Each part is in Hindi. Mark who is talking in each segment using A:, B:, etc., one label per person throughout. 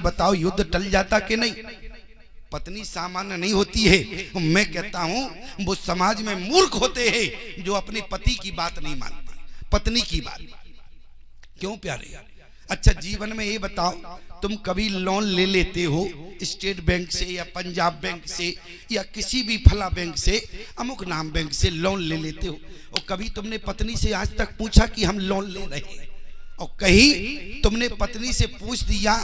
A: बताओ युद्ध टल जाता कि नहीं? पत्नी सामान्य नहीं होती है। मैं कहता हूं वो समाज में मूर्ख होते हैं जो अपने पति की बात नहीं मानते, पत्नी की बात। क्यों प्यारे? अच्छा जीवन में ये बताओ, तुम कभी लोन ले लेते हो स्टेट बैंक से या पंजाब बैंक से या किसी भी फला बैंक से, अमुक नाम बैंक से लोन ले लेते हो, और कभी तुमने पत्नी से आज तक पूछा कि हम लोन ले रहे हैं? और कहीं तुमने पत्नी से पूछ दिया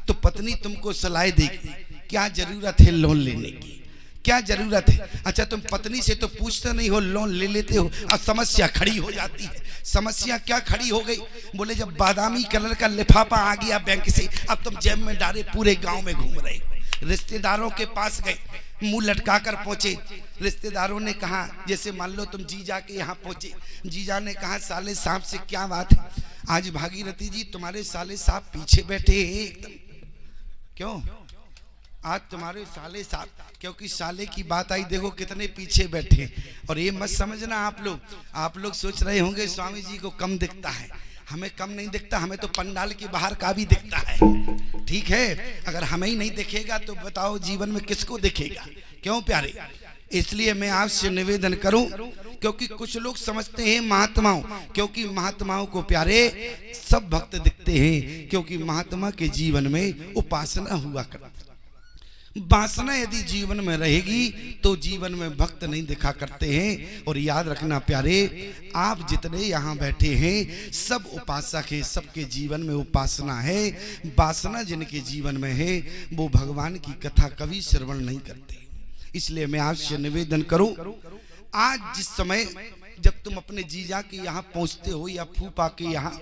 A: तो पत्नी तुमको सलाह देगी, क्या जरूरत है लोन लेने की, क्या जरूरत है? अच्छा तुम पत्नी से तो पूछते नहीं हो, लोन ले लेते हो, अब समस्या खड़ी हो जाती है। समस्या क्या खड़ी हो गई? बोले जब बादामी कलर का लिफाफा आ गया बैंक से, अब तुम जेब में डाले पूरे गांव में घूम रहे हो। रिश्तेदारों के पास गए, मुंह लटका कर पहुंचे। रिश्तेदारों ने कहा, जैसे मान लो तुम जीजा के यहाँ पहुंचे, जीजा ने कहा साले साहब से क्या बात है, आज भागीरथी जी तुम्हारे साले साहब पीछे बैठे हैं एकदम। क्यों आज तुम्हारे साले साहब? क्योंकि साले की बात आई, देखो कितने पीछे बैठे। और ये मत समझना आप लोग सोच रहे होंगे स्वामी जी को कम दिखता है। हमें कम नहीं दिखता, हमें तो पंडाल के बाहर का भी दिखता है। ठीक है, अगर हमें ही नहीं दिखेगा तो बताओ जीवन में किसको दिखेगा? क्यों प्यारे? इसलिए मैं आपसे निवेदन करूं, क्योंकि कुछ लोग समझते हैं महात्माओं, क्योंकि महात्माओं को प्यारे सब भक्त दिखते हैं, क्योंकि महात्मा के जीवन में उपासना हुआ करती। वासना यदि जीवन में रहेगी तो जीवन में भक्त नहीं दिखा करते हैं। और याद रखना प्यारे, आप जितने यहाँ बैठे हैं सब उपासक है, सबके जीवन में उपासना है। वासना जिनके जीवन में है वो भगवान की कथा कभी श्रवण नहीं करते। इसलिए मैं आपसे निवेदन करूं, आज जिस समय जब तुम अपने जीजा के यहाँ पहुंचते हो या फूफा के यहाँ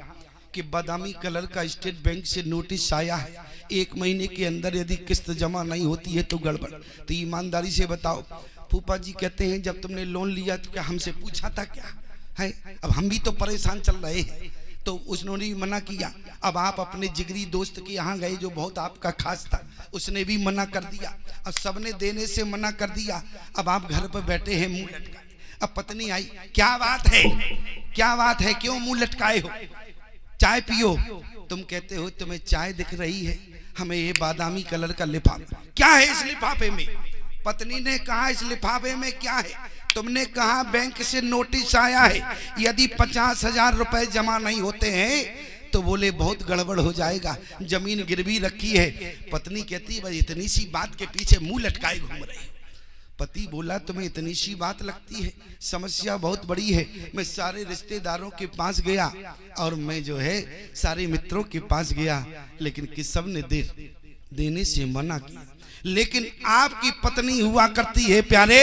A: कि बादामी कलर का स्टेट बैंक से नोटिस आया है, 1 महीने के अंदर यदि किस्त जमा नहीं होती है तो गड़बड़, तो ईमानदारी से बताओ। फूफा जी कहते हैं जब तुमने लोन लिया तो क्या हमसे पूछा था क्या है? अब हम भी तो परेशान चल रहे हैं, तो उसने मना किया। अब आप अपने जिगरी दोस्त के यहाँ गए जो बहुत आपका खास था, उसने भी मना कर दिया। अब सबने देने से मना कर दिया। अब आप घर पर बैठे हैं मुंह लटकाए। अब पत्नी आई, क्या बात है, क्या बात है, क्यों मुंह लटकाए हो, चाय पियो। तुम कहते हो तुम्हें चाय दिख रही है, हमें ये बादामी कलर का लिफाफा, क्या है इस लिफाफे में? पत्नी ने कहा इस लिफाफे में क्या है? तुमने कहा बैंक से नोटिस आया है, यदि 50,000 रुपए जमा नहीं होते हैं तो बोले बहुत गड़बड़ हो जाएगा, जमीन गिरवी रखी है। पत्नी कहती भाई इतनी सी बात के पीछे मुंह लटकाए घूम रहे। पति बोला तुम्हें इतनी सी बात लगती है, समस्या बहुत बड़ी है। मैं सारे रिश्तेदारों के पास गया और मैं जो है सारे मित्रों के पास गया, लेकिन किस सब ने देने से मना किया। लेकिन आपकी पत्नी हुआ करती है प्यारे,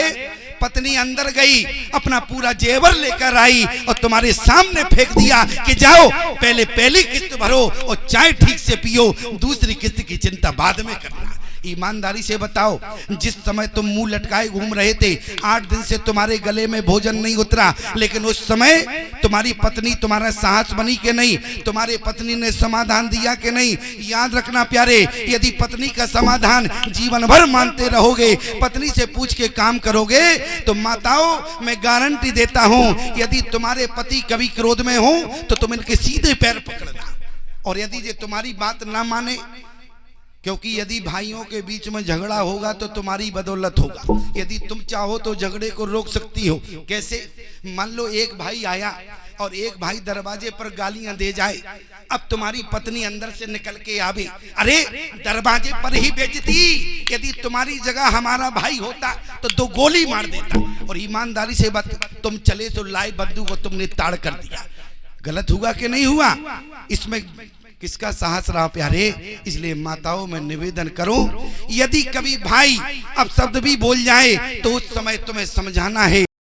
A: पत्नी अंदर गई, अपना पूरा जेवर लेकर आई और तुम्हारे सामने फेंक दिया कि जाओ पहले पहली किस्त भरो और चाय ठीक से पियो, दूसरी किस्त की चिंता बाद में करना। ईमानदारी से बताओ, जिस समय तुम मुंह लटकाए घूम रहे थे, 8 दिन से तुम्हारे गले में भोजन नहीं उतरा, लेकिन उस समय तुम्हारी पत्नी तुम्हारा साहस बनी कि नहीं? तुम्हारे पत्नी ने समाधान दिया कि नहीं? याद रखना प्यारे, यदि पत्नी का समाधान जीवन भर मानते रहोगे, पत्नी से पूछ के काम करोगे तो माताओं मैं गारंटी देता हूं, यदि तुम्हारे पति कभी क्रोध में हो तो तुम इनके सीधे पैर पकड़ना। और यदि ये तुम्हारी बात ना माने, क्योंकि यदि भाइयों के बीच में झगड़ा होगा तो तुम्हारी बदौलत होगा। यदि तुम चाहो तो झगड़े को रोक सकती हो। कैसे? मान लो एक भाई आया और एक भाई दरवाजे पर गालियां दे जाए, अब तुम्हारी पत्नी अंदर से निकल के आवे, अरे दरवाजे पर ही बेइज्जती, यदि तुम्हारी जगह हमारा भाई होता तो 2 गोली मार देता। और ईमानदारी से बात, तुम चले तो लाई बंदूक को तुमने ताड़ कर दिया। गलत हुआ कि नहीं हुआ? इसमें किसका साहस रहा प्यारे? इसलिए माताओं में निवेदन करूं, यदि कभी भाई अब शब्द भी बोल जाए तो उस समय तुम्हें समझाना है